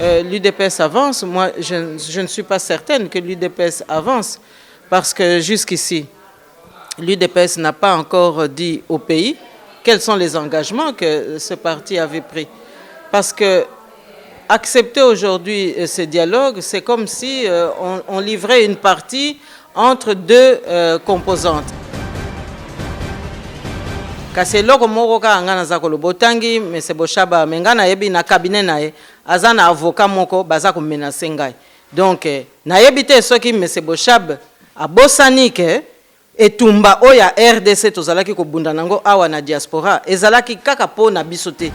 l'UDPS avance. Moi, je ne suis pas certaine que l'UDPS avance parce que jusqu'ici, l'UDPS n'a pas encore dit au pays quels sont les engagements que ce parti avait pris. Parce que accepter aujourd'hui ce dialogue, c'est comme si on livrait une partie entre deux composantes. Kasi eloko moko kaka nga naza koloba otangi mese Boshaba me nga nayebi na cabinet na ye aza na avocat moko baza komenace ngai. Donc nayebi te soki mese Boshaba abosani ke etumba oya RDC tozalaki kobunda nango awa na diaspora ezalaki kaka po na biso te.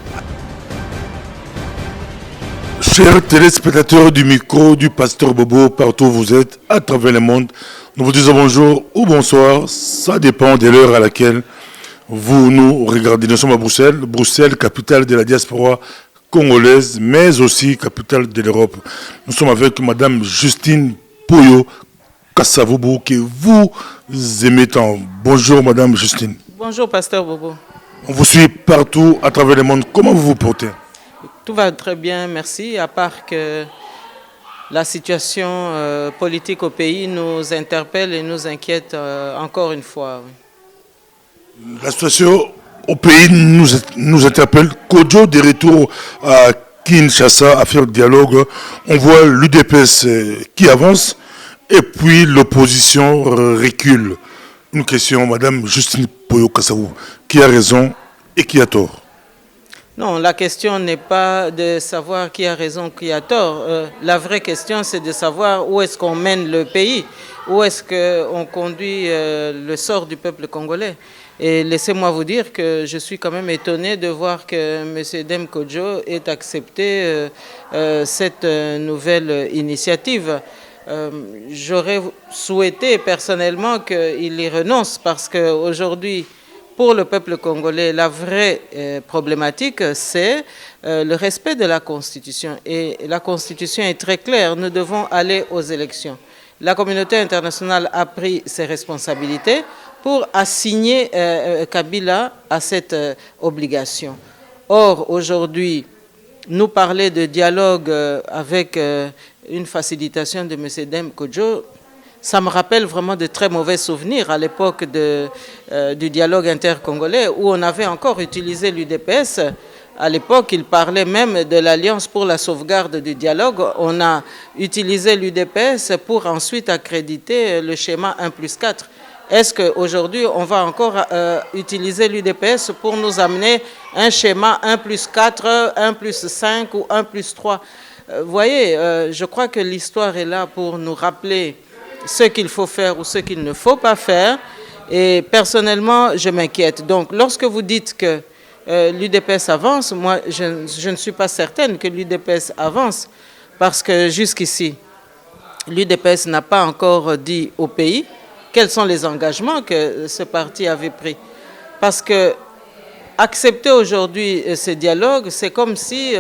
Chers téléspectateurs du micro du Pasteur Bobo, partout où vous êtes, à travers le monde, nous vous disons bonjour ou bonsoir, ça dépend de l'heure à laquelle vous nous regardez. Nous sommes à Bruxelles, Bruxelles, capitale de la diaspora congolaise, mais aussi capitale de l'Europe. Nous sommes avec Madame Justine Poyo Kasavubu, que vous aimez tant. Bonjour Madame Justine. Bonjour Pasteur Bobo. On vous suit partout à travers le monde. Comment vous vous portez? Tout va très bien, merci, à part que la situation politique au pays nous interpelle et nous inquiète encore une fois. Oui. La situation au pays nous interpelle. Kodjo, de retour à Kinshasa à faire le dialogue, on voit l'UDPS qui avance et puis l'opposition recule. Une question, Madame Justine Poyo Kassavou, qui a raison et qui a tort? Non, la question n'est pas de savoir qui a raison, qui a tort. La vraie question, c'est de savoir où est-ce qu'on mène le pays, où est-ce qu'on conduit le sort du peuple congolais. Et laissez-moi vous dire que je suis quand même étonné de voir que M. Dem Kodjo ait accepté cette nouvelle initiative. J'aurais souhaité personnellement qu'il y renonce parce qu'aujourd'hui, pour le peuple congolais, la vraie problématique, c'est le respect de la Constitution. Et la Constitution est très claire, nous devons aller aux élections. La communauté internationale a pris ses responsabilités pour assigner Kabila à cette obligation. Or, aujourd'hui, nous parler de dialogue avec une facilitation de M. Dem Kodjo, ça me rappelle vraiment de très mauvais souvenirs à l'époque du dialogue intercongolais où on avait encore utilisé l'UDPS. À l'époque, il parlait même de l'Alliance pour la sauvegarde du dialogue. On a utilisé l'UDPS pour ensuite accréditer le schéma 1+4. Est-ce qu'aujourd'hui, on va encore utiliser l'UDPS pour nous amener un schéma 1+4, 1+5 ou 1+3? Vous voyez, je crois que l'histoire est là pour nous rappeler ce qu'il faut faire ou ce qu'il ne faut pas faire. Et personnellement, je m'inquiète. Donc, lorsque vous dites que l'UDPS avance, moi, je ne suis pas certaine que l'UDPS avance parce que jusqu'ici, l'UDPS n'a pas encore dit au pays quels sont les engagements que ce parti avait pris. Parce que accepter aujourd'hui ce dialogue, c'est comme si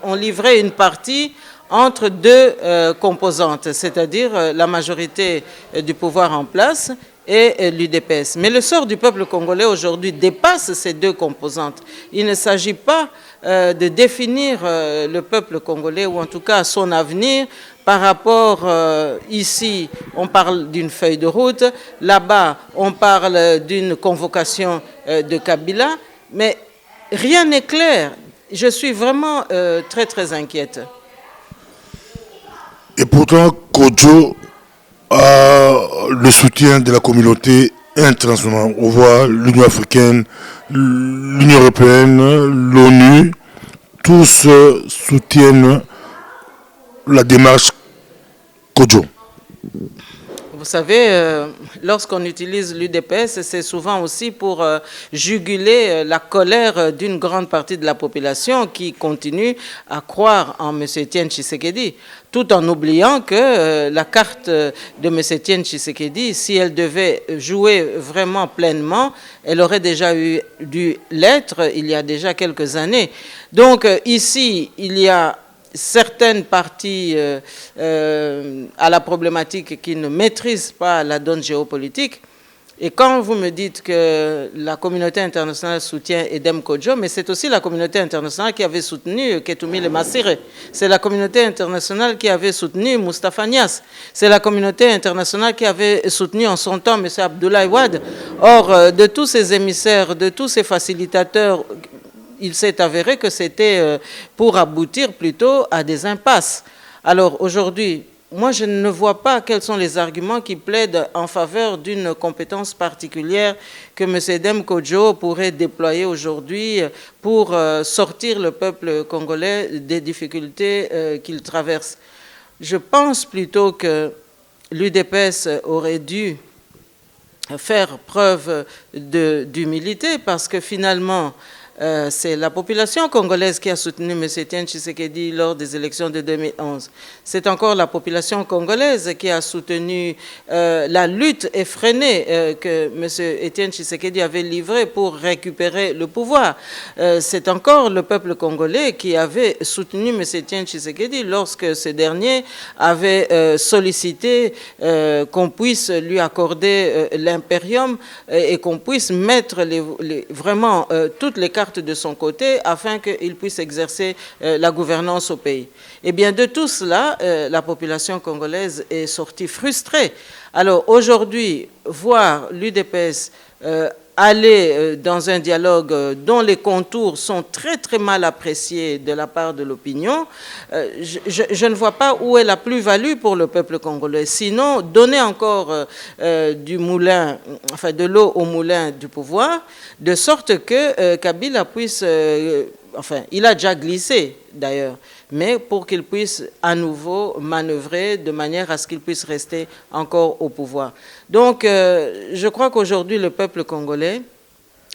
on livrait une partie entre deux composantes, c'est-à-dire la majorité du pouvoir en place et l'UDPS. Mais le sort du peuple congolais aujourd'hui dépasse ces deux composantes. Il ne s'agit pas de définir le peuple congolais, ou en tout cas son avenir, par rapport, ici, on parle d'une feuille de route, là-bas, on parle d'une convocation de Kabila, mais rien n'est clair. Je suis vraiment très, très inquiète. Et pourtant, Kodjo a le soutien de la communauté internationale. On voit l'Union africaine, l'Union européenne, l'ONU, tous soutiennent la démarche Kodjo. Vous savez, lorsqu'on utilise l'UDPS, c'est souvent aussi pour juguler la colère d'une grande partie de la population qui continue à croire en M. Etienne Tshisekedi, tout en oubliant que la carte de M. Etienne Tshisekedi, si elle devait jouer vraiment pleinement, elle aurait déjà dû l'être il y a déjà quelques années. Donc ici, il y a certaines parties à la problématique qui ne maîtrisent pas la donne géopolitique. Et quand vous me dites que la communauté internationale soutient Edem Kodjo, mais c'est aussi la communauté internationale qui avait soutenu Ketumile Masire. C'est la communauté internationale qui avait soutenu Moustapha Niasse. C'est la communauté internationale qui avait soutenu en son temps M. Abdoulaye Wade. Or, de tous ces émissaires, de tous ces facilitateurs, il s'est avéré que c'était pour aboutir plutôt à des impasses. Alors aujourd'hui, moi, je ne vois pas quels sont les arguments qui plaident en faveur d'une compétence particulière que M. Edem Kodjo pourrait déployer aujourd'hui pour sortir le peuple congolais des difficultés qu'il traverse. Je pense plutôt que l'UDPS aurait dû faire preuve d'humilité parce que finalement, c'est la population congolaise qui a soutenu M. Etienne Tshisekedi lors des élections de 2011. C'est encore la population congolaise qui a soutenu la lutte effrénée que M. Etienne Tshisekedi avait livrée pour récupérer le pouvoir. C'est encore le peuple congolais qui avait soutenu M. Etienne Tshisekedi lorsque ce dernier avait sollicité qu'on puisse lui accorder l'impérium et qu'on puisse mettre vraiment toutes les cartes de son côté afin qu'il puisse exercer la gouvernance au pays. Et bien de tout cela, la population congolaise est sortie frustrée. Alors aujourd'hui, voir l'UDPS aller dans un dialogue dont les contours sont très très mal appréciés de la part de l'opinion, je ne vois pas où est la plus-value pour le peuple congolais. Sinon, donner encore du moulin, enfin de l'eau au moulin du pouvoir, de sorte que Kabila puisse, enfin, il a déjà glissé d'ailleurs, mais pour qu'il puisse à nouveau manœuvrer de manière à ce qu'il puisse rester encore au pouvoir. Donc, je crois qu'aujourd'hui, le peuple congolais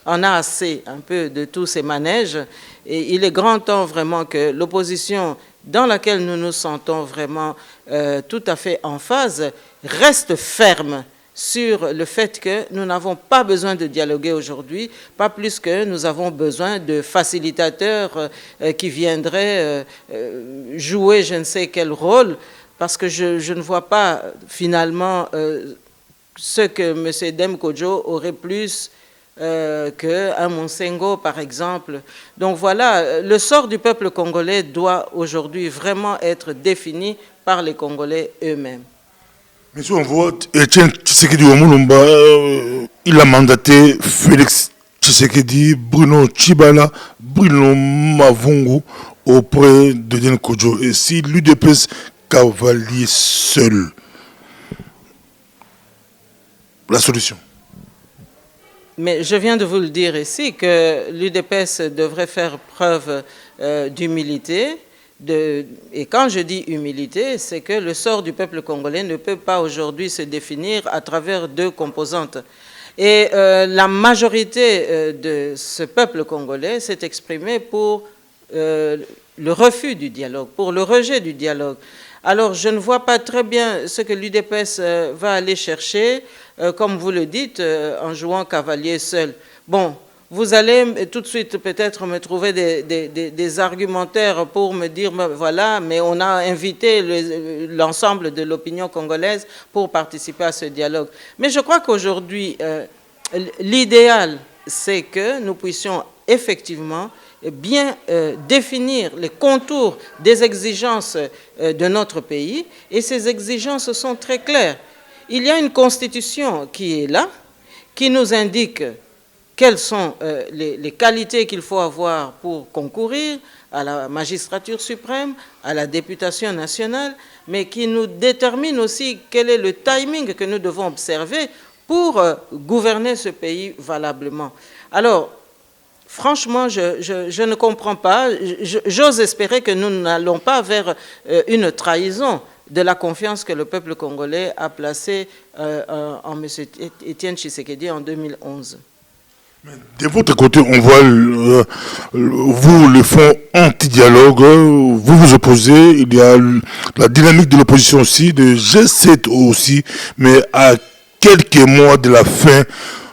en a assez un peu de tous ces manèges et il est grand temps vraiment que l'opposition dans laquelle nous nous sentons vraiment tout à fait en phase reste ferme sur le fait que nous n'avons pas besoin de dialoguer aujourd'hui, pas plus que nous avons besoin de facilitateurs qui viendraient jouer je ne sais quel rôle, parce que je ne vois pas finalement ce que M. Edem Kodjo aurait plus qu'un Monsengo, par exemple. Donc voilà, le sort du peuple congolais doit aujourd'hui vraiment être défini par les Congolais eux-mêmes. Monsieur, on voit Etienne Tshisekedi Omulumba, il a mandaté Félix Tshisekedi, Bruno Tshibala, Bruno Mavungu auprès de Edem Kodjo. Et si l'UDPS cavalier seul, la solution? Mais je viens de vous le dire ici que l'UDPS devrait faire preuve d'humilité. Et quand je dis humilité, c'est que le sort du peuple congolais ne peut pas aujourd'hui se définir à travers deux composantes. Et la majorité de ce peuple congolais s'est exprimée pour le refus du dialogue, pour le rejet du dialogue. Alors je ne vois pas très bien ce que l'UDPS va aller chercher, comme vous le dites, en jouant cavalier seul. Bon, vous allez tout de suite peut-être me trouver des argumentaires pour me dire, voilà, mais on a invité l'ensemble de l'opinion congolaise pour participer à ce dialogue. Mais je crois qu'aujourd'hui, l'idéal, c'est que nous puissions effectivement bien définir les contours des exigences de notre pays, et ces exigences sont très claires. Il y a une constitution qui est là, qui nous indique quelles sont les qualités qu'il faut avoir pour concourir à la magistrature suprême, à la députation nationale, mais qui nous détermine aussi quel est le timing que nous devons observer pour gouverner ce pays valablement. Alors, franchement, je ne comprends pas. J'ose espérer que nous n'allons pas vers une trahison de la confiance que le peuple congolais a placée en M. Etienne Tshisekedi en 2011. De votre côté, on voit vous, le fonds anti-dialogue, vous vous opposez, il y a la dynamique de l'opposition aussi, de G7 aussi, mais à quelques mois de la fin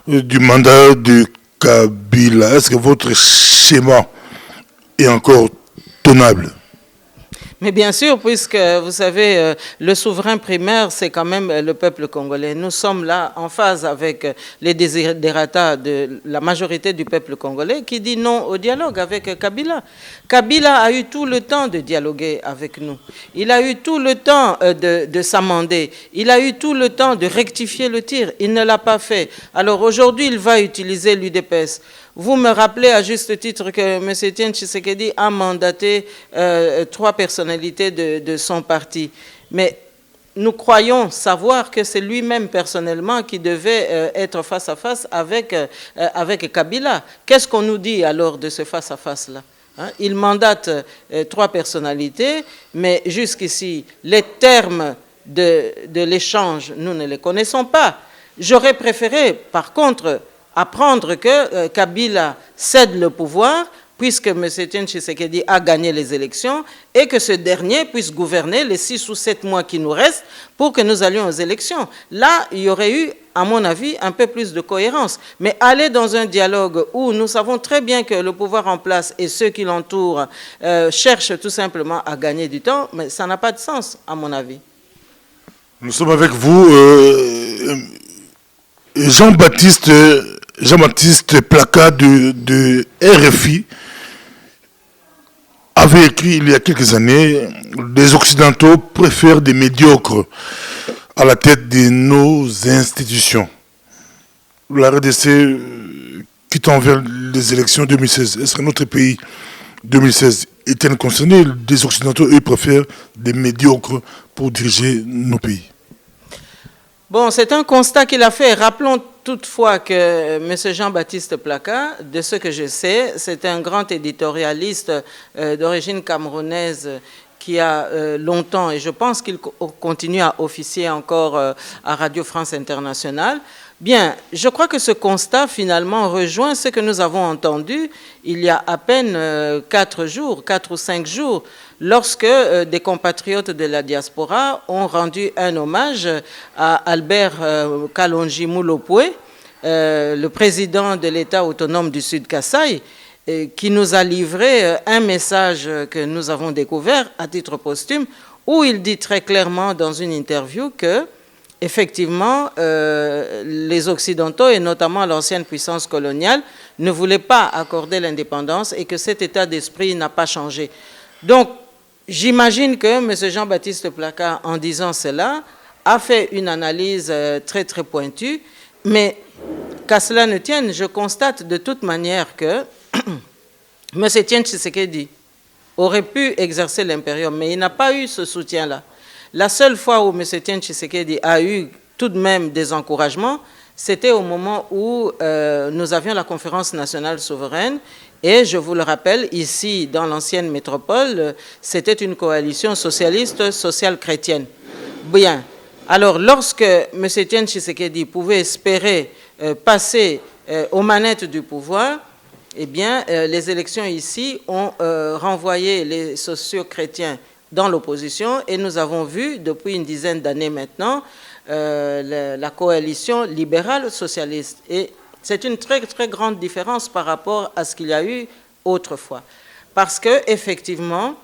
du mandat de Kabila, est-ce que votre schéma est encore tenable? Mais bien sûr, puisque vous savez, le souverain primaire, c'est quand même le peuple congolais. Nous sommes là en phase avec les desiderata de la majorité du peuple congolais qui dit non au dialogue avec Kabila. Kabila a eu tout le temps de dialoguer avec nous. Il a eu tout le temps de s'amender. Il a eu tout le temps de rectifier le tir. Il ne l'a pas fait. Alors aujourd'hui, il va utiliser l'UDPS. Vous me rappelez à juste titre que M. Etienne Tshisekedi a mandaté 3 personnalités de son parti. Mais nous croyons savoir que c'est lui-même personnellement qui devait être face à face avec Kabila. Qu'est-ce qu'on nous dit alors de ce face-à-face-là? Il mandate 3 personnalités, mais jusqu'ici, les termes de l'échange, nous ne les connaissons pas. J'aurais préféré, par contre, apprendre que Kabila cède le pouvoir, puisque M. Etienne Tshisekedi a gagné les élections, et que ce dernier puisse gouverner les 6 ou 7 mois qui nous restent pour que nous allions aux élections. Là, il y aurait eu, à mon avis, un peu plus de cohérence. Mais aller dans un dialogue où nous savons très bien que le pouvoir en place et ceux qui l'entourent cherchent tout simplement à gagner du temps, mais ça n'a pas de sens, à mon avis. Nous sommes avec vous, Jean-Baptiste Plaka de RFI avait écrit il y a quelques années « Les Occidentaux préfèrent des médiocres à la tête de nos institutions ». La RDC quittant vers les élections 2016, est-ce que notre pays 2016 est-il concerné? Les Occidentaux, eux, préfèrent des médiocres pour diriger nos pays. Bon, c'est un constat qu'il a fait. Rappelons toutefois que M. Jean-Baptiste Plaka, de ce que je sais, c'est un grand éditorialiste d'origine camerounaise qui a longtemps, et je pense qu'il continue à officier encore à Radio France Internationale. Bien, je crois que ce constat finalement rejoint ce que nous avons entendu il y a à peine 4 ou 5 jours, lorsque des compatriotes de la diaspora ont rendu un hommage à Albert Kalonji Moulopoué, le président de l'État autonome du Sud Kasaï, qui nous a livré un message que nous avons découvert à titre posthume, où il dit très clairement dans une interview que effectivement, les Occidentaux, et notamment l'ancienne puissance coloniale, ne voulaient pas accorder l'indépendance et que cet état d'esprit n'a pas changé. Donc, j'imagine que M. Jean-Baptiste Plaka, en disant cela, a fait une analyse très, très pointue, mais qu'à cela ne tienne, je constate de toute manière que M. Etienne Tshisekedi aurait pu exercer l'impérium, mais il n'a pas eu ce soutien-là. La seule fois où M. Etienne Tshisekedi a eu tout de même des encouragements, c'était au moment où nous avions la conférence nationale souveraine. Et je vous le rappelle, ici, dans l'ancienne métropole, c'était une coalition socialiste, sociale chrétienne. Bien. Alors, lorsque M. Etienne Tshisekedi pouvait espérer passer aux manettes du pouvoir, eh bien, les élections ici ont renvoyé les socio-chrétiens dans l'opposition, et nous avons vu depuis une dizaine d'années maintenant la coalition libérale socialiste. Et c'est une très, très grande différence par rapport à ce qu'il y a eu autrefois. Parce qu'effectivement,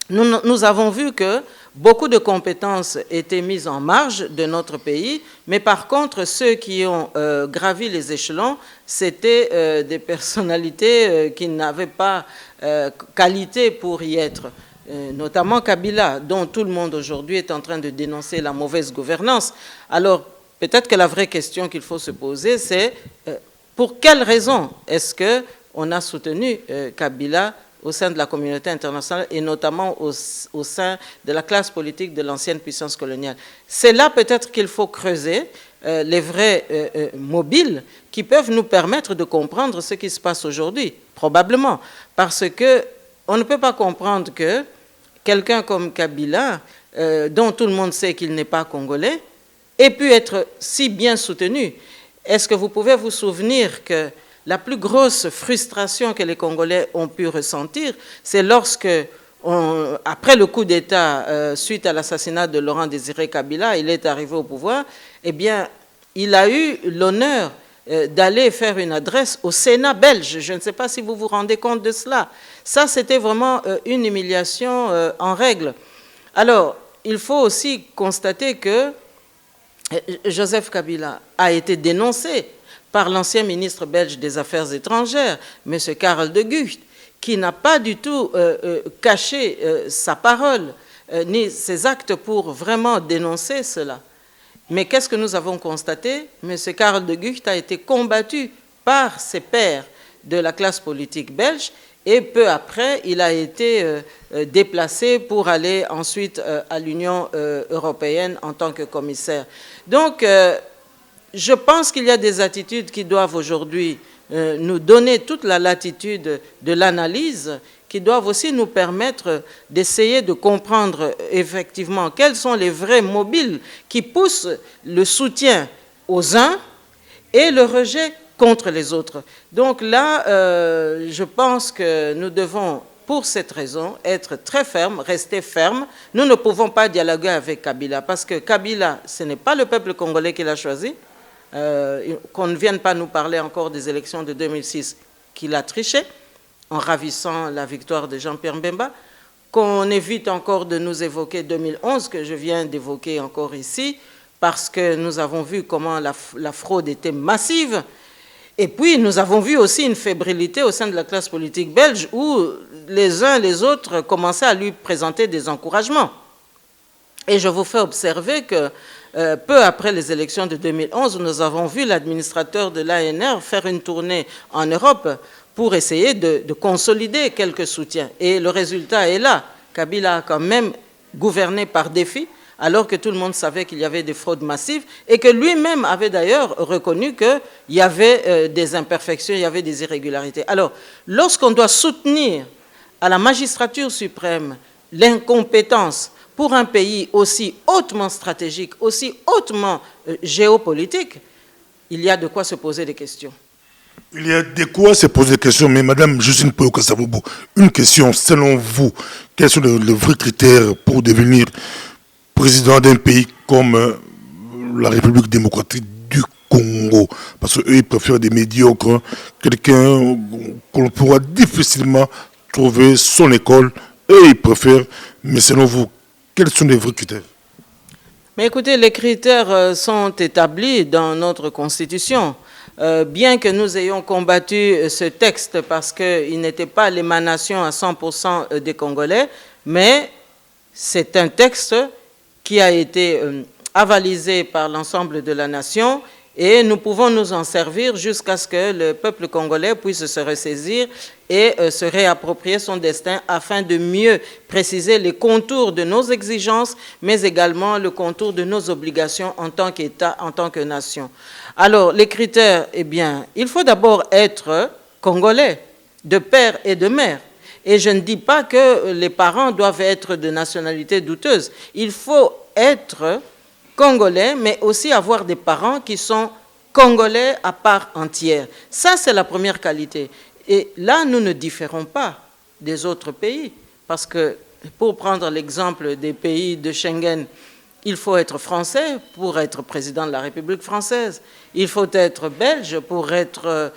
nous avons vu que beaucoup de compétences étaient mises en marge de notre pays, mais par contre, ceux qui ont gravi les échelons, c'était des personnalités qui n'avaient pas qualité pour y être. Notamment Kabila, dont tout le monde aujourd'hui est en train de dénoncer la mauvaise gouvernance. Alors, peut-être que la vraie question qu'il faut se poser, c'est pour quelles raisons est-ce qu'on a soutenu Kabila au sein de la communauté internationale et notamment au sein de la classe politique de l'ancienne puissance coloniale. C'est là peut-être qu'il faut creuser les vrais mobiles qui peuvent nous permettre de comprendre ce qui se passe aujourd'hui, probablement, parce que on ne peut pas comprendre que quelqu'un comme Kabila, dont tout le monde sait qu'il n'est pas congolais, ait pu être si bien soutenu. Est-ce que vous pouvez vous souvenir que la plus grosse frustration que les Congolais ont pu ressentir, c'est lorsque, après le coup d'État, suite à l'assassinat de Laurent Désiré Kabila, il est arrivé au pouvoir, eh bien, il a eu l'honneur d'aller faire une adresse au Sénat belge. Je ne sais pas si vous vous rendez compte de cela. Ça, c'était vraiment une humiliation en règle. Alors, il faut aussi constater que Joseph Kabila a été dénoncé par l'ancien ministre belge des Affaires étrangères, M. Karel de Gucht, qui n'a pas du tout caché sa parole ni ses actes pour vraiment dénoncer cela. Mais qu'est-ce que nous avons constaté? M. Karel de Gucht a été combattu par ses pairs de la classe politique belge et peu après, il a été déplacé pour aller ensuite à l'Union européenne en tant que commissaire. Donc, je pense qu'il y a des attitudes qui doivent aujourd'hui nous donner toute la latitude de l'analyse, qui doivent aussi nous permettre d'essayer de comprendre effectivement quels sont les vrais mobiles qui poussent le soutien aux uns et le rejet contre les autres. Donc là, je pense que nous devons, pour cette raison, être très fermes, rester fermes. Nous ne pouvons pas dialoguer avec Kabila, parce que Kabila, ce n'est pas le peuple congolais qui l'a choisi. Qu'on ne vienne pas nous parler encore des élections de 2006 qu'il a triché, en ravissant la victoire de Jean-Pierre Mbemba, qu'on évite encore de nous évoquer 2011, que je viens d'évoquer encore ici, parce que nous avons vu comment la fraude était massive. Et puis, nous avons vu aussi une fébrilité au sein de la classe politique belge où les uns et les autres commençaient à lui présenter des encouragements. Et je vous fais observer que peu après les élections de 2011, nous avons vu l'administrateur de l'ANR faire une tournée en Europe pour essayer de consolider quelques soutiens. Et le résultat est là. Kabila a quand même gouverné par défi, alors que tout le monde savait qu'il y avait des fraudes massives et que lui-même avait d'ailleurs reconnu qu'il y avait des imperfections, il y avait des irrégularités. Alors, lorsqu'on doit soutenir à la magistrature suprême l'incompétence pour un pays aussi hautement stratégique, aussi hautement géopolitique, il y a de quoi se poser des questions. Il y a de quoi se poser des questions, mais Madame Justine Poyo-Kasavubu, une question, selon vous, quels sont les vrais critères pour devenir président d'un pays comme la République démocratique du Congo? Parce qu'eux, ils préfèrent des médiocres, quelqu'un qu'on pourra difficilement trouver son école, eux, ils préfèrent, mais selon vous, quels sont les vrais critères? Mais écoutez, les critères sont établis dans notre Constitution. Bien que nous ayons combattu ce texte parce qu'il n'était pas l'émanation à 100% des Congolais, mais c'est un texte qui a été avalisé par l'ensemble de la nation et nous pouvons nous en servir jusqu'à ce que le peuple congolais puisse se ressaisir et se réapproprier son destin afin de mieux préciser les contours de nos exigences, mais également le contour de nos obligations en tant qu'État, en tant que nation. Alors, les critères, eh bien, il faut d'abord être congolais, de père et de mère. Et je ne dis pas que les parents doivent être de nationalité douteuse. Il faut être congolais, mais aussi avoir des parents qui sont congolais à part entière. Ça, c'est la première qualité. Et là, nous ne différons pas des autres pays, parce que, pour prendre l'exemple des pays de Schengen, il faut être français pour être président de la République française. Il faut être belge pour être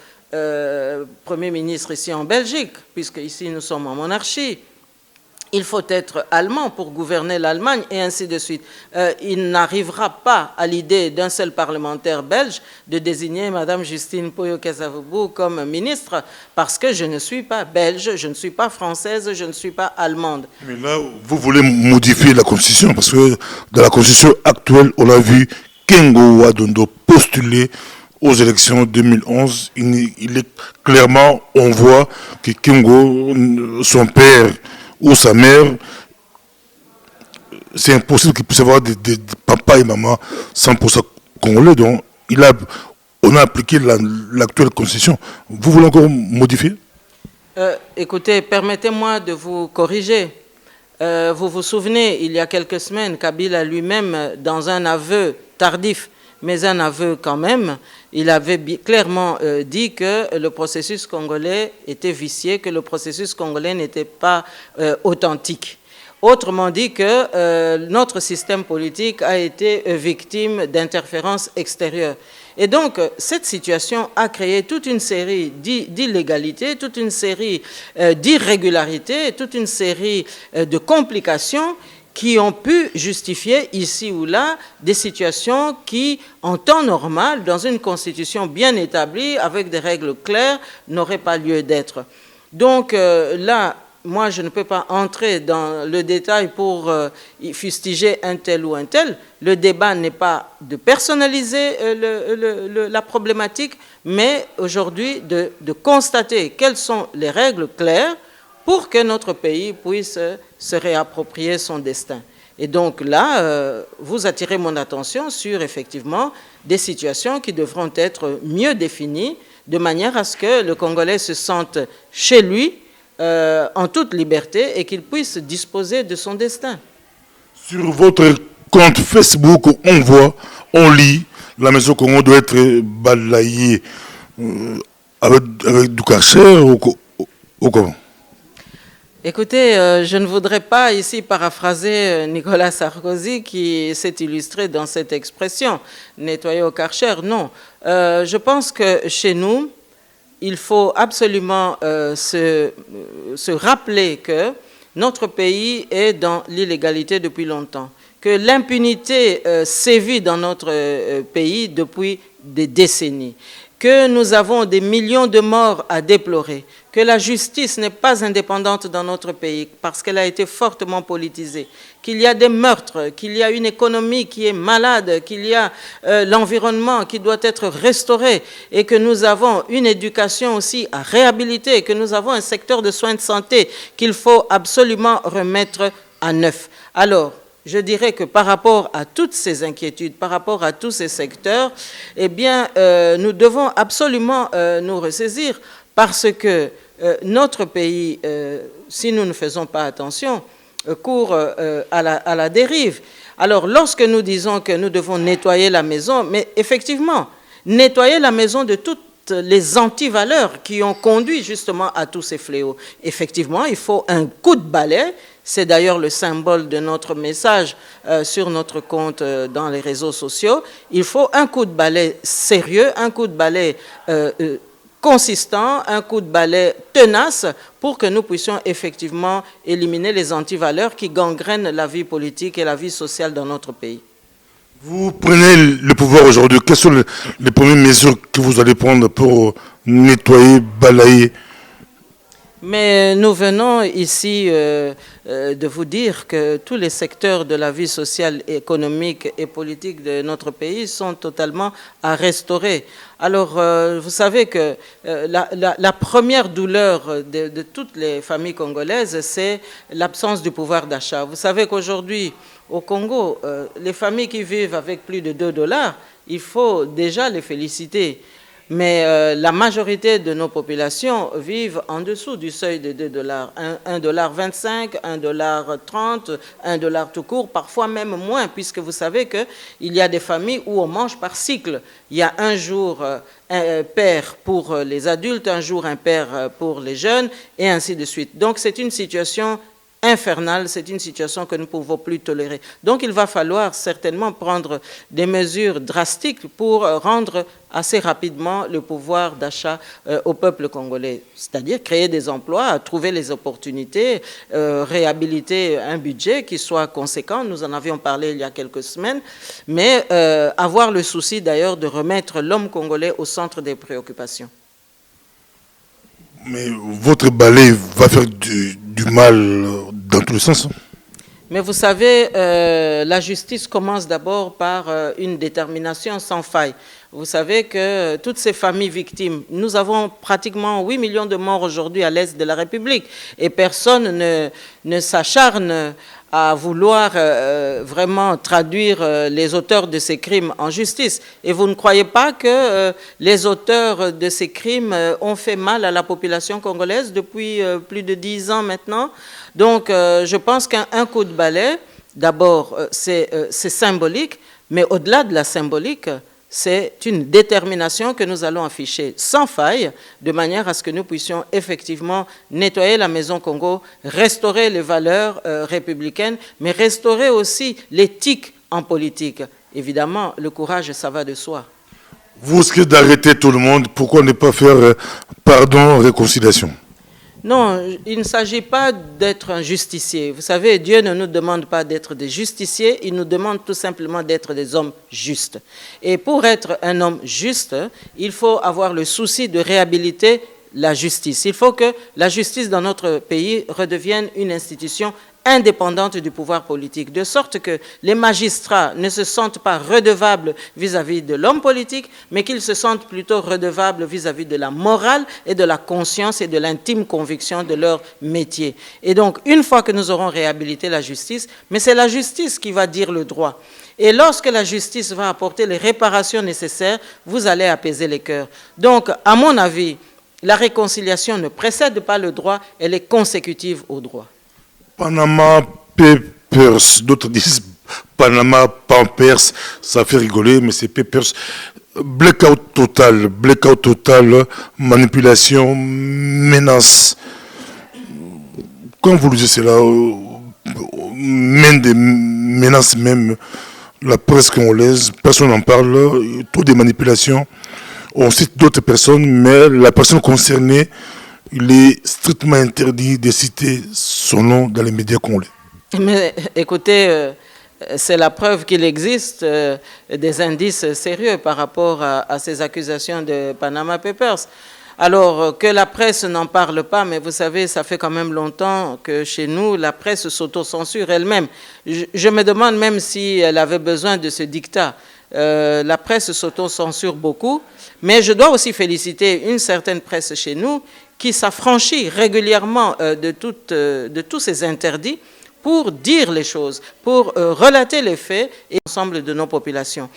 Premier ministre ici en Belgique, puisque ici nous sommes en monarchie. Il faut être allemand pour gouverner l'Allemagne, et ainsi de suite. Il n'arrivera pas à l'idée d'un seul parlementaire belge de désigner Mme Justine Poyo-Kasavubu comme ministre, parce que je ne suis pas belge, je ne suis pas française, je ne suis pas allemande. Mais là, vous voulez modifier la Constitution, parce que dans la Constitution actuelle, on a vu Kengo Wadondo postuler aux élections 2011. Il est clairement, on voit que Kengo, son père ou sa mère, c'est impossible qu'il puisse avoir des papa et maman 100% congolais. Donc, on a appliqué l'actuelle constitution. Vous voulez encore modifier? Écoutez, permettez-moi de vous corriger. Vous vous souvenez, il y a quelques semaines, Kabila lui-même, dans un aveu tardif, mais un aveu quand même, il avait clairement dit que le processus congolais était vicié, que le processus congolais n'était pas authentique. Autrement dit que notre système politique a été victime d'interférences extérieures. Et donc, cette situation a créé toute une série d'illégalités, toute une série d'irrégularités, toute une série de complications qui ont pu justifier ici ou là des situations qui, en temps normal, dans une constitution bien établie, avec des règles claires, n'auraient pas lieu d'être. Donc là, moi, je ne peux pas entrer dans le détail pour fustiger un tel ou un tel. Le débat n'est pas de personnaliser la problématique, mais aujourd'hui de constater quelles sont les règles claires pour que notre pays puisse se réapproprier son destin. Et donc là, vous attirez mon attention sur effectivement des situations qui devront être mieux définies, de manière à ce que le Congolais se sente chez lui, en toute liberté, et qu'il puisse disposer de son destin. Sur votre compte Facebook, on voit, on lit, la maison Congo doit être balayée avec du Karcher ou comment? Écoutez, je ne voudrais pas ici paraphraser Nicolas Sarkozy qui s'est illustré dans cette expression, nettoyer au Karcher. Non, je pense que chez nous, il faut absolument se rappeler que notre pays est dans l'illégalité depuis longtemps, que l'impunité sévit dans notre pays depuis des décennies, que nous avons des millions de morts à déplorer, que la justice n'est pas indépendante dans notre pays parce qu'elle a été fortement politisée, qu'il y a des meurtres, qu'il y a une économie qui est malade, qu'il y a l'environnement qui doit être restauré et que nous avons une éducation aussi à réhabiliter, que nous avons un secteur de soins de santé qu'il faut absolument remettre à neuf. Alors, je dirais que par rapport à toutes ces inquiétudes, par rapport à tous ces secteurs, eh bien, nous devons absolument nous ressaisir parce que notre pays, si nous ne faisons pas attention, court à la dérive. Alors, lorsque nous disons que nous devons nettoyer la maison, mais effectivement, nettoyer la maison de toutes les antivaleurs qui ont conduit justement à tous ces fléaux. Effectivement, il faut un coup de balai. C'est d'ailleurs le symbole de notre message sur notre compte dans les réseaux sociaux. Il faut un coup de balai sérieux, un coup de balai consistant, un coup de balai tenace pour que nous puissions effectivement éliminer les antivaleurs qui gangrènent la vie politique et la vie sociale dans notre pays. Vous prenez le pouvoir aujourd'hui. Quelles sont les premières mesures que vous allez prendre pour nettoyer, balayer? Mais nous venons ici de vous dire que tous les secteurs de la vie sociale, économique et politique de notre pays sont totalement à restaurer. Alors, vous savez que la première douleur de toutes les familles congolaises, c'est l'absence du pouvoir d'achat. Vous savez qu'aujourd'hui, au Congo, les familles qui vivent avec plus de $2, il faut déjà les féliciter. Mais la majorité de nos populations vivent en dessous du seuil de $2. $1,25, $1,30, $1 tout court, parfois même moins, puisque vous savez qu'il y a des familles où on mange par cycle. Il y a un jour pair pour les adultes, un jour impair pour les jeunes, et ainsi de suite. Donc c'est une situation infernale, c'est une situation que nous ne pouvons plus tolérer. Donc il va falloir certainement prendre des mesures drastiques pour rendre assez rapidement le pouvoir d'achat au peuple congolais, c'est-à-dire créer des emplois, trouver les opportunités, réhabiliter un budget qui soit conséquent, nous en avions parlé il y a quelques semaines, mais avoir le souci d'ailleurs de remettre l'homme congolais au centre des préoccupations. Mais votre balai va faire du mal dans tous les sens. Mais vous savez, la justice commence d'abord par une détermination sans faille. Vous savez que toutes ces familles victimes, nous avons pratiquement 8 millions de morts aujourd'hui à l'est de la République et personne ne s'acharne à vouloir vraiment traduire les auteurs de ces crimes en justice. Et vous ne croyez pas que les auteurs de ces crimes ont fait mal à la population congolaise depuis plus de 10 ans maintenant? Donc je pense qu'un coup de balai, d'abord, c'est symbolique, mais au-delà de la symbolique, c'est une détermination que nous allons afficher sans faille, de manière à ce que nous puissions effectivement nettoyer la Maison Congo, restaurer les valeurs républicaines, mais restaurer aussi l'éthique en politique. Évidemment, le courage, ça va de soi. Vous risquez d'arrêter tout le monde. Pourquoi ne pas faire pardon, réconciliation? Non, il ne s'agit pas d'être un justicier. Vous savez, Dieu ne nous demande pas d'être des justiciers, il nous demande tout simplement d'être des hommes justes. Et pour être un homme juste, il faut avoir le souci de réhabiliter la justice. Il faut que la justice dans notre pays redevienne une institution indépendante du pouvoir politique, de sorte que les magistrats ne se sentent pas redevables vis-à-vis de l'homme politique, mais qu'ils se sentent plutôt redevables vis-à-vis de la morale et de la conscience et de l'intime conviction de leur métier. Et donc, une fois que nous aurons réhabilité la justice, mais c'est la justice qui va dire le droit. Et lorsque la justice va apporter les réparations nécessaires, vous allez apaiser les cœurs. Donc, à mon avis, la réconciliation ne précède pas le droit, elle est consécutive au droit. Panama Papers, d'autres disent Panama Pampers, ça fait rigoler, mais c'est Papers. Blackout total, manipulation, menace. Quand vous lisez cela, même des menaces, même la presse congolaise, personne n'en parle, trop de manipulations. On cite d'autres personnes, mais la personne concernée, il est strictement interdit de citer son nom dans les médias congolais. Mais écoutez, c'est la preuve qu'il existe des indices sérieux par rapport à ces accusations de Panama Papers. Alors, que la presse n'en parle pas, mais vous savez, ça fait quand même longtemps que chez nous, la presse s'auto-censure elle-même. Je me demande même si elle avait besoin de ce dictat. La presse s'auto-censure beaucoup, mais je dois aussi féliciter une certaine presse chez nous qui s'affranchit régulièrement de tous ces interdits pour dire les choses, pour relater les faits et l'ensemble de nos populations.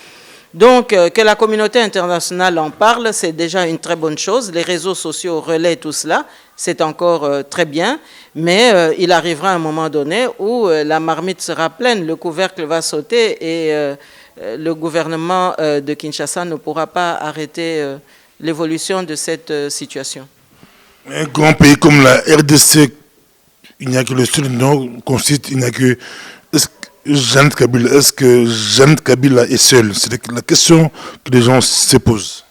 Donc, que la communauté internationale en parle, c'est déjà une très bonne chose. Les réseaux sociaux relaient tout cela, c'est encore très bien, mais il arrivera un moment donné où la marmite sera pleine, le couvercle va sauter et le gouvernement de Kinshasa ne pourra pas arrêter l'évolution de cette situation. Un grand pays comme la RDC, il n'y a que le seul nom qu'on cite, il n'y a que Jeannette Kabila. Est-ce que Jeannette Kabila est seule? C'est la question que les gens se posent.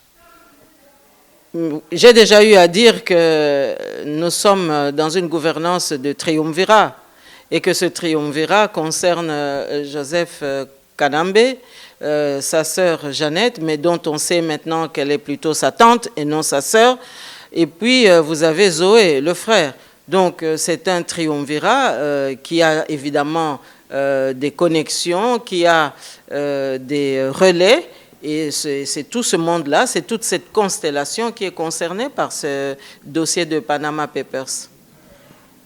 J'ai déjà eu à dire que nous sommes dans une gouvernance de triumvirat et que ce triumvirat concerne Joseph Kanambe, sa sœur Jeannette, mais dont on sait maintenant qu'elle est plutôt sa tante et non sa sœur. Et puis, vous avez Zoé, le frère. Donc, c'est un triumvirat qui a évidemment des connexions, qui a des relais. Et c'est tout ce monde-là, c'est toute cette constellation qui est concernée par ce dossier de Panama Papers.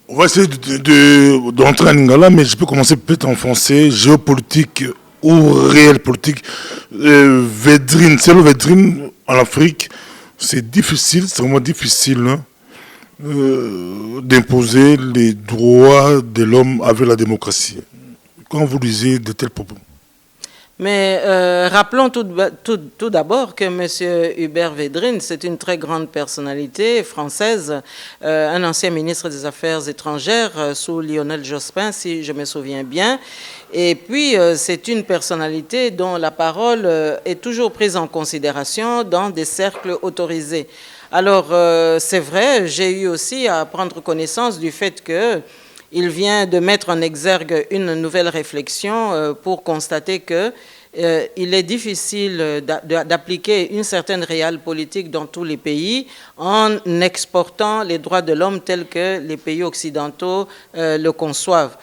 On va essayer d'entrer en lingala, mais je peux commencer peut-être en français. Géopolitique ou réelle politique. Védrine, c'est le Védrine en Afrique. C'est difficile, c'est vraiment difficile hein, d'imposer les droits de l'homme avec la démocratie. Quand vous lisez de tels propos. Mais rappelons tout d'abord que M. Hubert Védrine, c'est une très grande personnalité française, un ancien ministre des Affaires étrangères sous Lionel Jospin, si je me souviens bien. Et puis, c'est une personnalité dont la parole est toujours prise en considération dans des cercles autorisés. Alors, c'est vrai, j'ai eu aussi à prendre connaissance du fait que il vient de mettre en exergue une nouvelle réflexion pour constater que il est difficile d'appliquer une certaine réelle politique dans tous les pays en exportant les droits de l'homme tels que les pays occidentaux le conçoivent.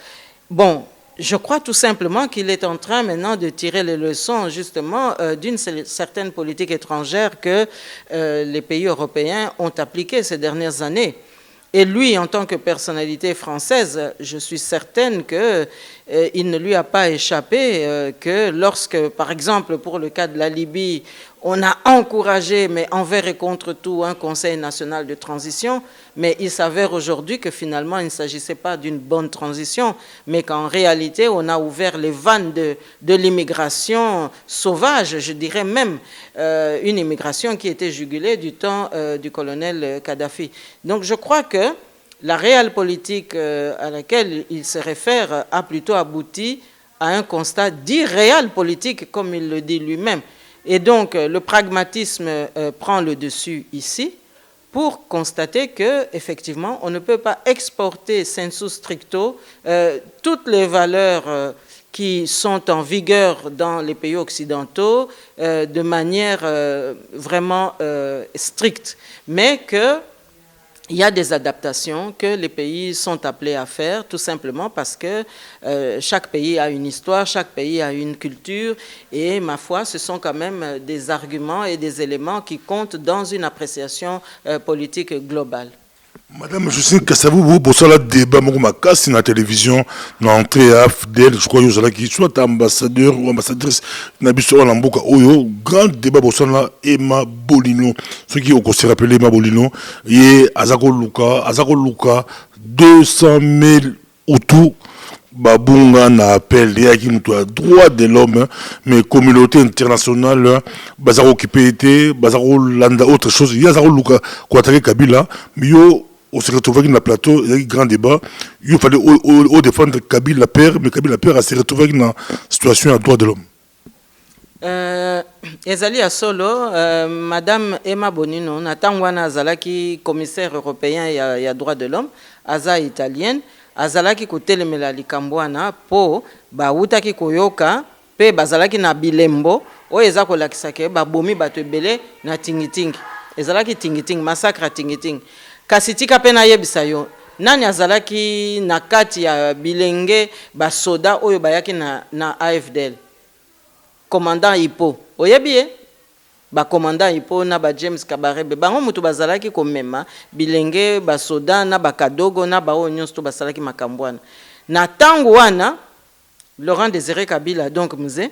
Bon, je crois tout simplement qu'il est en train maintenant de tirer les leçons justement d'une certaine politique étrangère que les pays européens ont appliquée ces dernières années. Et lui, en tant que personnalité française, je suis certaine qu'il ne lui a pas échappé que lorsque, par exemple, pour le cas de la Libye, on a encouragé, mais envers et contre tout, un Conseil national de transition, Mais il s'avère aujourd'hui que finalement, il ne s'agissait pas d'une bonne transition, mais qu'en réalité, on a ouvert les vannes de l'immigration sauvage, je dirais même une immigration qui était jugulée du temps du colonel Kadhafi. Donc je crois que la réelle politique à laquelle il se réfère a plutôt abouti à un constat d'irréel politique, comme il le dit lui-même. Et donc, le pragmatisme prend le dessus ici pour constater qu'effectivement, on ne peut pas exporter sensu stricto toutes les valeurs qui sont en vigueur dans les pays occidentaux de manière vraiment stricte, mais que il y a des adaptations que les pays sont appelés à faire, tout simplement parce que chaque pays a une histoire, chaque pays a une culture, et ma foi, ce sont quand même des arguments et des éléments qui comptent dans une appréciation politique globale. Madame Justine Kassabou, pour ça, le débat, ma casse, la télévision, l'entrée à Fidel, je crois que soit ambassadeur ou ambassadrice, Nabiso Alamboka, Oyo, grand débat pour ça, Emma Bolino, ceux qui ont aussi rappelé Emma Bolino, et Azako Luka, 200 000 autour. Babunga na appel il y a qui nous droit de l'homme mais communauté internationale bazaro occupé été bazaro landa autre chose il y a zaro luka quoi Kabila mais yo on se retrouve dans le plateau il y a un grand débat il fallait au défendre Kabila père mais Kabila père a se retrouvé dans situation à droit de l'homme. Ezali à solo madame Emma Bonino natangwana azalaki commissaire européen il y a droit de l'homme aza italienne azalaki kotelemela likambo wana po bautaki koyoka pe bazalaki na bilembo oyo eza kolakisa ke babomi bato ebele na tingitingi ezalaki tingitingi massacre tingitingi kasi tika pe nayebisa yo nani azalaki na kati ya bilenge basoda oyo bayaki na AFDL commandant Ipo oyebi ye ba commandant Ipo na ba James Kabarebe bango mutu bazalaki komema bilenge basoda na bakadogo na ba onyons to basalaki makambwana na tango wana Laurent Désiré Kabila donc mzee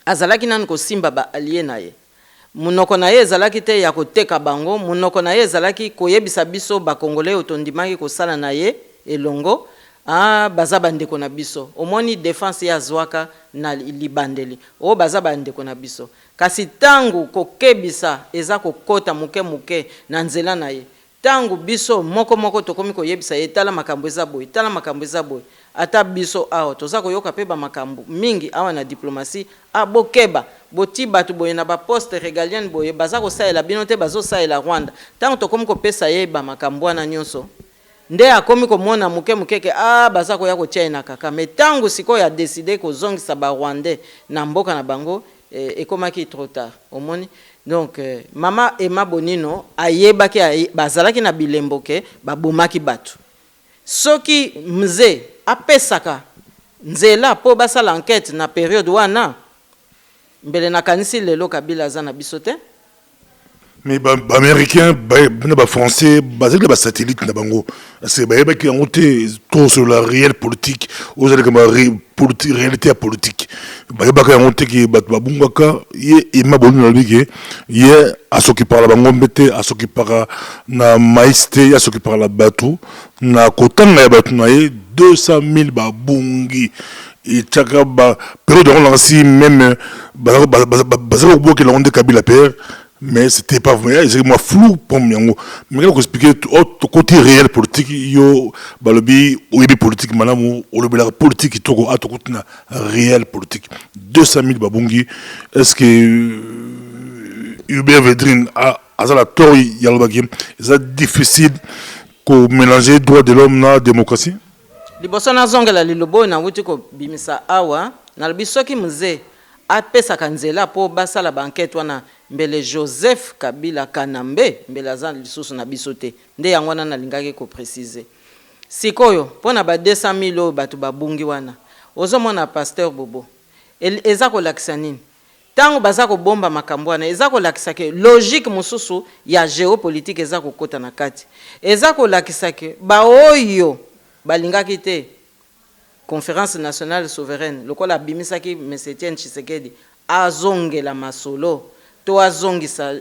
azalaki nan ko simba ba allié na ye munoko na ye ezalaki te ya koteka bango munoko na ye ezalaki koyebisa biso ba congolais otondimaki kosala na ye elongo baza bandeko na biso omoni défense ya zwaka na libandeli o baza bandeko na biso kasi tangu kokebisa eza kokota muke na nzela na ye tangu biso moko tokomi koyebisa ye tala makambo eza boy ata biso awa toza koyoka pe ba makambo mingi awa na diplomatie abokeba boti batu boye na ba poste régalienne boye baza kosaela bino te bazo saela Rwanda tangu tokomi kopesa ye ba makambo na nyonso nde akomi komona muke ke baza koya kotia na kaka mais tangu siko ya décider ko zongisa ba Rwandais na mboka na bango ekomaki trop tard omoni donc mama Emma Bonino ayebaki bazalaki na bilembo ke babomaki batu soki mzee apesaka nzela po basala enquête na période wana mbele na kanisi lelo Kabila aza na biso te. Mais les Américains, les Français, les satellites, c'est qui ont été sur la réelle politique, aux réalité politique. Les ont été qui Emma Bonino à ceux qui parlent la bangombete, à ceux qui parlent na maïsté, à ceux qui parlent la bateau, na kotan na bateau 200 000 babungi. Et chaque période de relance même bazaro qui l'ont de Kabila père. Mais c'était pas vrai, c'est moi flou pour moi. Mais quand on expliquer tout côté réel politique, yo balobi ou politique madame ou le politique qui togo à tout côté réel politique. 200 000 babungi. Est-ce que Hubert Védrine a la tort yalbagim? C'est difficile qu'on mélanger droit de l'homme na démocratie. Liboso na zongela lilobo na wuti ko bimisa awa na bisoki mzee apesaka nzela po basala banquete wana mbele Joseph Kabila Kanambe mbele azan lisusu na bisote nde yango wana nalingaki ko préciser sikoyo pona ba 200 000 batu babungi wana ozomona pasteur Bobo eza ko lakisa nini tango bazako bomba makambo wana eza ko lakisa ke logique mususu ya géopolitique eza ko kota na kati eza ko lakisa ke ba oyo balingaki te conférence nationale souveraine lokola bimisaki M. Etienne Tshisekedi azongela masolo toazongisa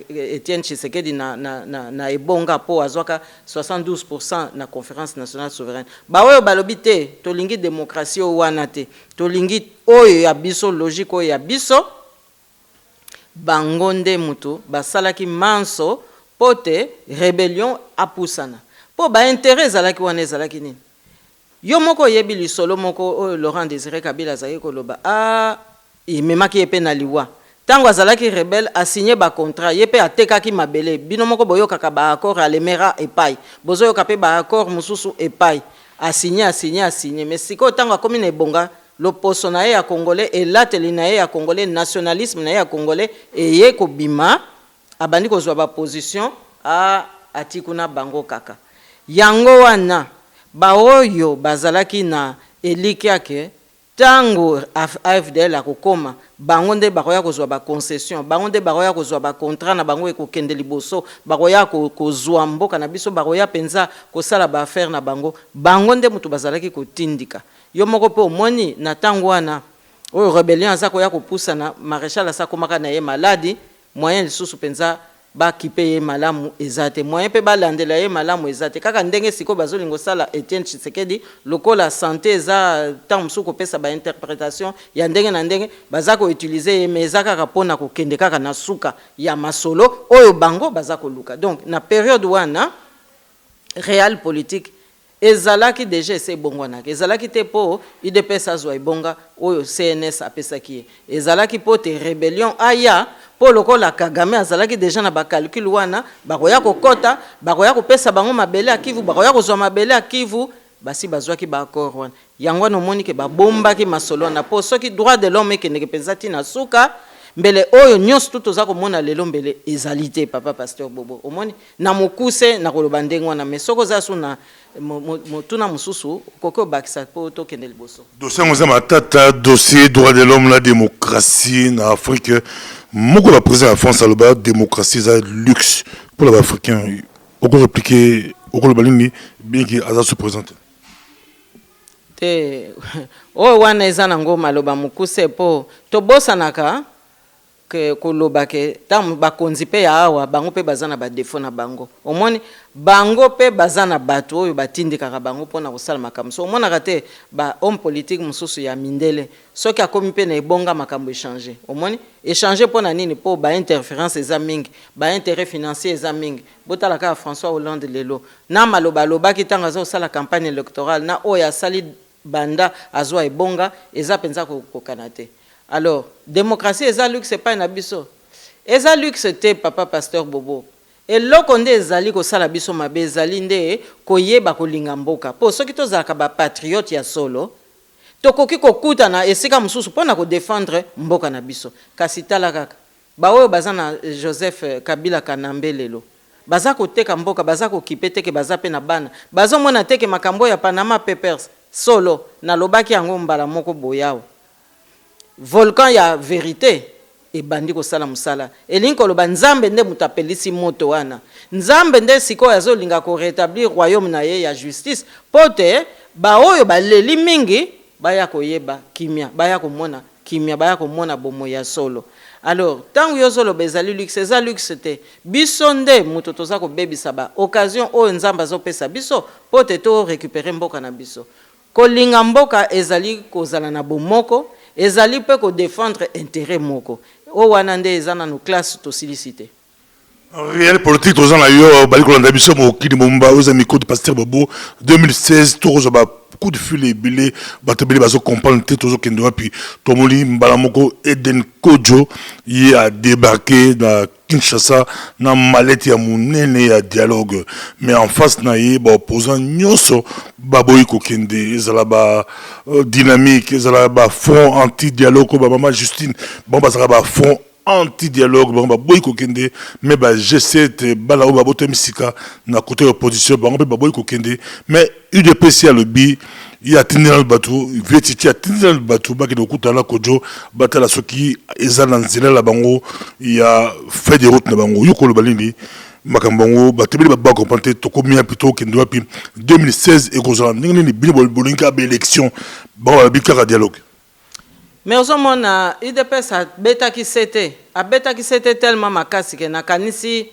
Etienne Tshisekedi na ebonga po azwaka 72% na conférence nationale souveraine baoyo balobi te tolingi démocratie wana te tolingi oyo ya biso logique oyo ya biso bango nde mutu basalaki manso po te rébellion apusana po baintérêt ezalaki wana ezalaki nini yo moko oyebi lisolo moko oyo Laurent Désiré Kabila azalaki koloba imemaki ye mpe na liwa tango azalaki rebelle asigné ba contrat ye pe atekaki mabele bino moko boyokaka ba accord alemera epai bozoyoka pe ba accord mususu epai asigné mais siko tango akomi na ebonga loposo na ye ya congolais elateli na ye ya congolais nationalisme na ye ya congolais eye kobima abandi kozwa ba position atikuna bango kaka yango wana baoyo bazalaki na eliki yake tango AFDL akokoma bango nde bakoya kozwa ba concession bango nde bakoya kozwa ba contrat na bango ekokende liboso bakoya kozwa mboka na biso bakoya penza kosala ba affaire na bango nde mutu bazalaki kotindika yo moko pe omoni na tango wana oyo rébellion aza koya kopusa na maréchal asakomaka na ye maladi moyen lisusu penza ba kipe ye malamu ezate moyen pe balandela ye malamu ezate kaka ndenge siko bazolingo sala Etienne Tshisekedi lokola santé eza tant musuko pesa ba interprétation ya ndenge na ndenge bazako utiliser ye meza kaka pona ko kende kaka na suka ya masolo oyo bango bazako luka donc na période wana réel politique ezalaki déjà ese bongwana ezalaki te po UDPS azwa ibonga oyo CNS apesaki ezalaki po te rébellion aya po lokola Kagame azalaki déjà na ba calcul wana bakoya kokota bakoya kopesa bango mabele akivu bakoya kozwa mabele akivu basi bazwaki ba accord wana yango no moni ke babombaki masolo na po soki droit de l'homme ekendeke penza tina suka mbele oyo nyonso tout toza komona lelo mbele ezalité papa pasteur Bobo omoni na mokuse na koloba ndenge wana mais soko za suna motuna mususu koko bakisa po to kende liboso dossier ngoza matata dossier droit de l'homme la démocratie en Afrique moko la président de France aloba démocratie za luxe pour les africains oko répliquer oko le balini bien que aza se présenter te o wana ezana ngoma loba mukuse po to bosanaka que koloba ke tam bakonzi pe ya awa bango pe bazana ba défaut na bango omoni bango pe bazana bato oyo batindika bango pona kosala makambo so omona te ba homme politique mususu ya mindele soki akomi pe na ebonga makambo échanger omoni échanger pona nini po ba interférence eza mingi ba intérêt financier eza mingi botala ka François Hollande lelo na maloba loba ki tanga zo sala campagne électorale na oya sali banda azwa ebonga eza penza ko kanate. Alors, démocratie, eza luxe, pas un abisso. Eza luxe, te papa pasteur Bobo. Et lokonde ezali ko sala biso mabe ezali nde koyeba kolinga mboka. Po soki tozalaka ba patriote ya solo, tokoki kokuta na esika mususu pona ko défendre mboka na biso. Kasi tala kaka. Ba oyo baza na Joseph Kabila Kanambe lelo. Baza ko teka mboka, baza ko kipete ke baza pe na bana. Bazo mona teke makambo ya Panama Papers solo na lobaki yango mbala moko boyao. Volcan ya vérité et bandi ko sala musala elinko lo banzambe nde mutapelisi moto wana nzambe nde siko yazo linga ko rétablir royaume na ye ya justice pote ba oyo baleli mingi baya koyeba kimia baya komona kimia baya komona bomo ya solo. Alors tant yo solo bezali luxe za luxe te biso nde muto toza ko bebisa ba occasion o nzamba zo pesa biso pote to récupérer mboka na biso ko linga mboka ezali kozala na bomoko ezali pe ko défendre intérêt moko o wana nde ezana no classe to silicité réel politique tous en ailleurs baliko landa biso mo kidi momba aux amis de pasteur Bobo 2016 tous ba coup de fil et bilé batebeli bazo comprendre tous kendo puis tomoli mbala moko Eden Kojo il a débarqué dans Kinshasa na maleti ya munene ya dialogue mais en face na ye ba opposant nyonso baboyi ko kende ezala ba dynamique ezala ba front anti dialogue ba mama Justine bon bazala ba front anti-dialogue, bon, boy kokende, mais bah G7, balao babote misika, na côté opposition, bon, boy kokende, mais UDPC a le bi, il y a tenu dans le bateau, VTT a tenu dans le bateau, bah qui nous coûte à la Kojo, batala soki, ezan nanzela la bango, il y a fait des routes na bango, yoko le balini, makambango, bah tebeli ba comprendre, toko mia plutôt kendo puis 2016 et kozala, n'engeni bini bolinka ba élection, bon, ba bikara dialogue. Mais au moment où UDPS a bêta qui c'était abetaki c'était tellement makasi ke nakanisi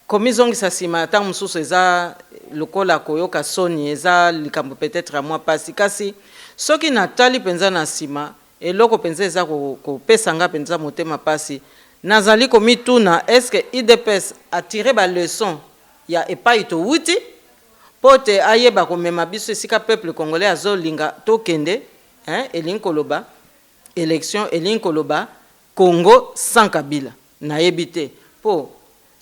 komizongisa nsima ata mosusu eza lokola koyoka soni eza likambo peut-être mwa pasi kasi soki natali mpenza na nsima eloko mpenza eza kopesa nga mpenza motema pasi nazali komituna eske idps atire baleson ya epai towuti mpo te ayeba komema biso esika peuple congolais azolinga tokende elingi koloba élection elingi koloba Congo sans Kabila nayebi te mpo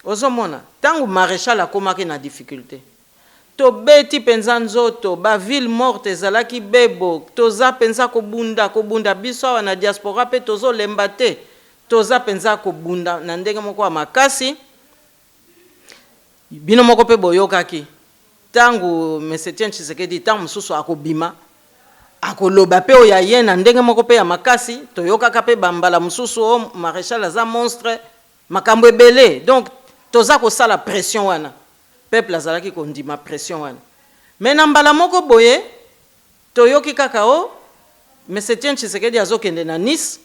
ozomona ntango maréchal akomaki na difficulté tobeti mpenza nzoto baville morte ezalaki bebo toza mpenza kobunda biso awa na diaspora mpe tozolemba te toza mpenza kobunda na ndenge moko ya makasi bino moko mpe boyokaki ntango M. Etienne Tshisekedi ntango mosusu akobima akoloba pe oya ye na ndenge moko pe ya makasi toyokaka pe bambala mosusu o maréchal aza monstre makambo ebele donc toza kosala pression wana peuple azalaki kondima pression wana mais na mbala moko boye toyoki kaka o M. Etienne Tshisekedi azokende na Nice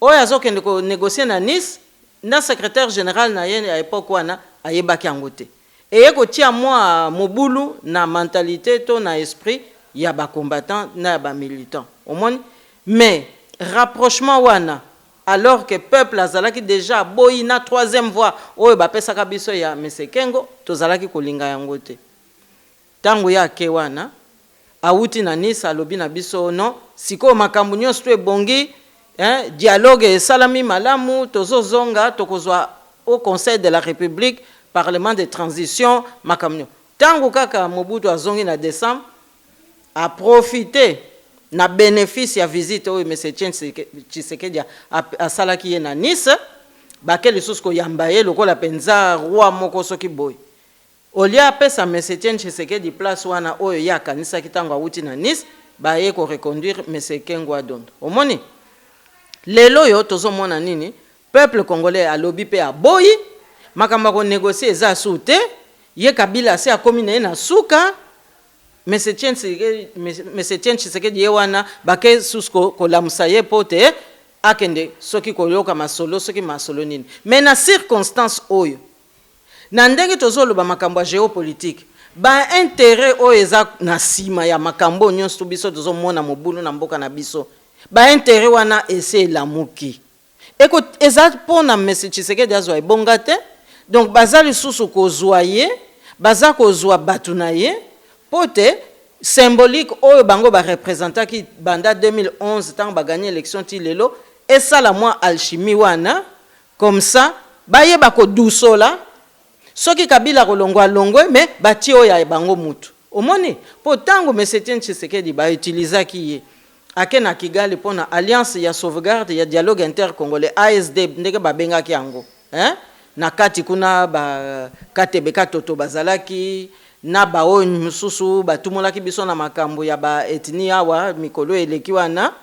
oyo azokende ko négocier na Nice na secrétaire général na ye à époque wana ayebaki yango te eye kotia mwa mobulu na mentalité to na esprit ya ba combattant na ba militant omoni mais rapprochement wana alors que peuple azalaki déjà boyi na troisième voie oyo bapesaka biso ya Mesekengo tozalaki kolinga yango te tango ya ke wana awuti na Nice alobi na biso non siko makambo nyonso to ebongi dialogue esalami malamu tozozonga tokozwa au Conseil de la République Parlement de transition makambo tango kaka Mobutu azongi na décembre a profité na bénéfice ya visite oyo M. Etienne Tshisekedi asalaki ye na Nice bake lisusu koyamba ye lokola penza roi moko soki boy olia apesa M. Etienne Tshisekedi place wana oyo ye akanisaki ntango awuti na Nice baye koreconduire M. Kengo Adondo omoni lelo oyo tozomona nini peuple congolais alobi pe aboyi makambo konégocier eza su te ye Kabila se akomi na ye na suka M. Etienne Tshisekedi ye wana bake susko kolamusa ye po te akende soki koyoka masolo soki masolo nini mais na circonstance oyo na ndenge tozoloba makambo ya géopolitique ba intérêt oyo eza na nsima ya makambo nyonso biso tozomona mobulu na mboka na biso ba intérêt wana ese elamuki eko eza mpona M. Tshisekedi azwa ebonga te donc baza lisusu kozwa ye baza kozwa bato na ye pote symbolique oyo bango ba représentaki banda 2011 tant ba gagné élection ti lelo et ça la moi alchimie wana comme ça baye bako dousola soki Kabila kolongwa longwe mais bati oyo ya bango mutu omoni po tango M. Etienne Tshisekedi ba utilisaki ye akena Kigali pona alliance ya sauvegarde ya dialogue intercongolais ASD ndenge babengaki yango na kati kuna ba katebeka toto bazalaki na baoyo mususu batumolaki biso na makambo ya ba etnia wa mikolo eleki wana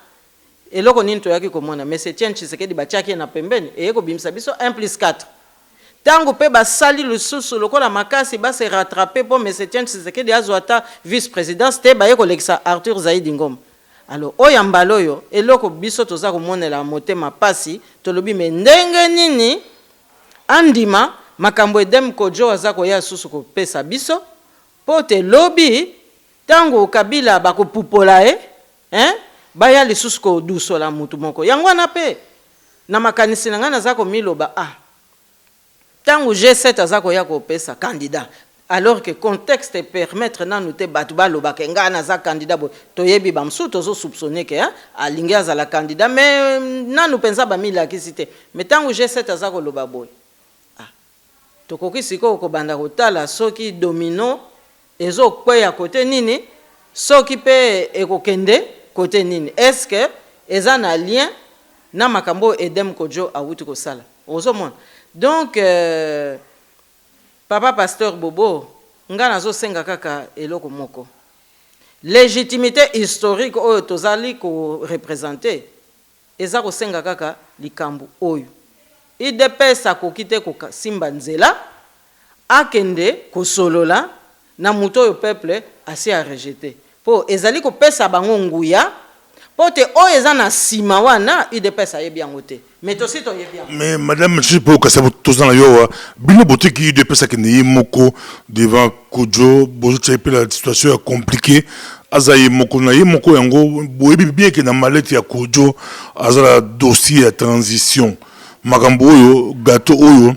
eloko nini toyaki komona M. Etienne Tshisekedi batiaki na pembeni eyeko bimisa biso 1+4 tango pe basali lisusu lokola makasi base rattraper po M. Etienne Tshisekedi azwa ata vice-présidence te baye kolekisa Arthur Zaidi Ngoma alors oya mbalo yo eloko biso toza komonela motema pasi tolobi me ndenge nini andima makambo edem kojo aza koya susu kopesa biso pote lobi tango Kabila bakopupola baya lisusu kodusola mutu moko yango wana pe na makanisi na nga naza komiloba tango G7 aza koya kopesa candidat alors que contexte permettre nanu te batu balobaka nga naza candidat bo toyebi bamsu tozo soupçonner ke alingi azala candidat mais nanu penza bamilakisi te mais tango G7 aza koloba boy tokoki siko kobanda kotala soki domino ezo kweya kote nini soki pe ekokende kote nini est-ce que eza na lien na makambo Edem Kojo awuti kosala ozomona donc papa pasteur Bobo nga nazosenga kaka eloko moko légitimité historique oyo tozali ko représenter eza kosenga kaka likambo oyo IDPS akoki te kosimba nzela akende kosolola na muto oyo peuple asi a rejeté po ezali kopesa bango nguya Pote oeza na sima wana UDPS ayebi yango te. Mais aussi to yebi yango. Mais madame je peux que ça vous tous dans la yo bino bote qui UDPS qui ne moko devant Kodjo bozo tchepe la situation est compliquée azaye moko na ye moko yango boyebi bien que na malette ya Kodjo azala dossier ya transition makambo oyo gâteau oyo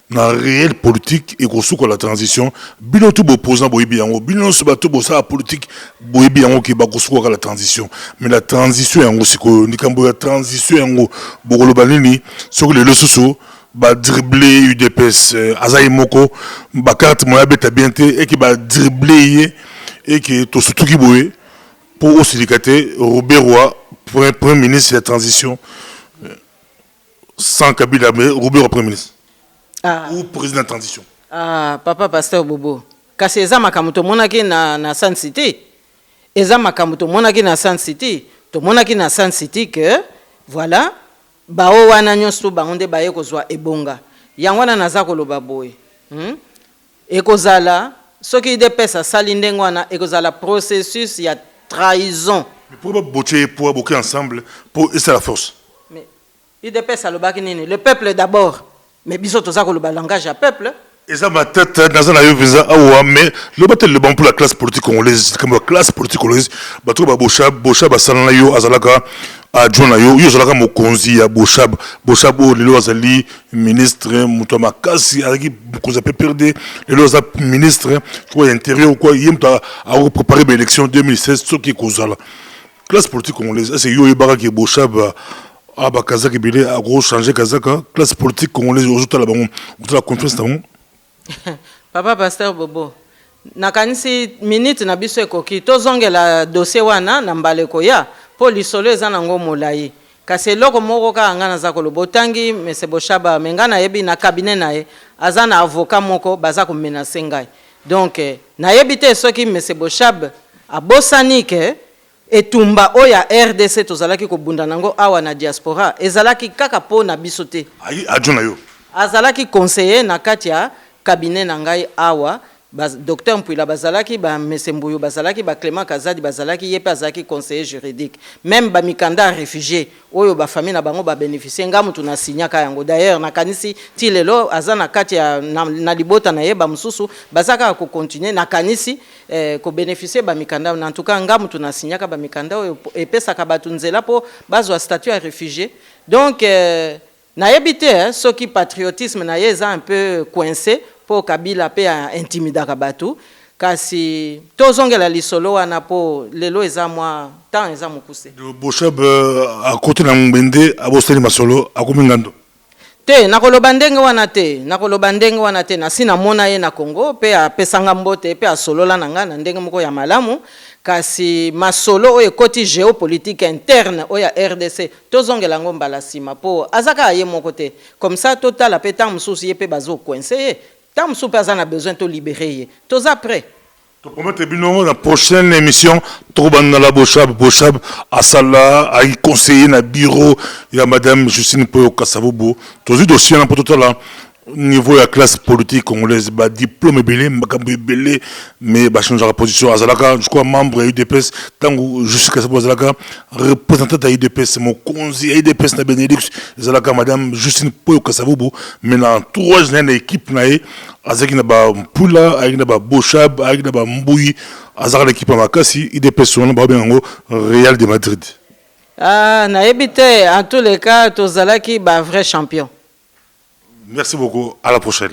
na réelle politique et kosuko la transition bino tout opposant boyebi yango bino so bato bosa politique boyebi yango ki ba kosuko la transition mais la transition yango siko nikambo ya transition yango bokolo banini soko le susu ba dribbler UDPS azaye moko ba carte moya beta bien te et ki ba dribbler et que to surtout ki boye pour aussi dikaté Robert Roy premier ministre de la transition sans Kabila mais Robert premier ministre. Ah. Ou président de transition. Ah, papa pasteur Bobo. Kasi eza makamuto monaki na Sun City. Eza makamuto monaki na Sun City. To monaki na Sun City que voilà bao wana nyonso bangonde baye kozwa ebonga. Yangwana naza koloba boye. Ekozala soki UDPS sali ndengo wana ekozala processus ya trahison. Mais pourquoi botter pour boquer ensemble pour essayer la force? Mais UDPS alobaki nini? Le peuple d'abord. Mais biso toza ko le langage à peuple. Et ça ma tête dans la visa awa mais le battle le bon pour la classe politique congolaise comme la classe politique congolaise bato ba boshab salana yo azalaka adjona yo zalaka mokonzi ya boshab o lelo azali ministre muto makasi aki ko za perdre lelo za ministre quoi intérieur quoi yemta a préparer l'élection 2016 ce qui kozala classe politique congolaise c'est yo ibaka ki boshab ah bah Kazak Bile a gros changé Kazaka classe politique congolaise aujourd'hui la confiance dans papa pasteur Bobo nakanisi minute na biso ekoki tozongela dossier wana na mbaleko ya po lisolo eza nango molai kasi eloko moko ka ngana za kolobotangi mese boshaba mengana yebi na cabinet nae aza na avocat moko baza ko menacer ngai donc na yebi te soki mese boshab abosani ke etumba oya RDC tozalaki ko bunda nango awa na diaspora ezalaki kaka po na biso te ayi adjona yo azalaki conseiller na kati ya cabinet na ngai awa docteur Mpuila bazalaki ba Mesembuyo bazalaki ba Clément Kazadi bazalaki yepe azalaki conseiller juridique même ba mikanda réfugié oyo ba famille na bango ba bénéficier ngamu tuna signaka yango d'ailleurs na kanisi ti lelo azana kati ya na libota na yeba mususu bazaka ko continuer na kanisi ko bénéficier ba mikanda en tout cas ngamu tuna signaka ba mikanda oyo epesa ka batunzela po bazwa statut ya réfugié donc na yebite ceux qui patriotisme na yeza un peu coincé pour Kabila pe intimida kabatu kasi tozongela lisolo wana po lelo eza mwa temps eza mukuse boshab à côté na mbende aboseli masolo akomingando te nakoloba ndenge wana te na sina mona ye na Congo pe apesanga mbote pe asolola na nga na ndenge moko ya malamu kasi masolo oyo ekoti géopolitique interne oyo ya RDC tozongela ngo mbala sima po azaka ye moko te comme ça total pe tant mususu ye pe bazo coincé tant mususu pe azana besoin to libérer ye toza prêt to promettre bino la prochaine émission tobanda la boshab asala ay conseiller na bureau ya madame Justine Poyo Kasavubu tozi dossier na poto la niveau la classe politique congolaise ba diplôme belé makambo belé mais ba changer la position azalaka je crois membre UDPS tango jusqu'à ce azalaka représentant de UDPS mon conseiller UDPS na Benelux azalaka madame Justine Poyo Kasavubu mais dans trois jeunes équipe na azaki na ba Mpula ayaki na ba Boshab ayaki na ba Mbuyi azaka l'équipe makasi UDPS on ba bengo Real de Madrid ah na ebité en tous les cas tozalaki ba vrai champion. Merci beaucoup, à la prochaine.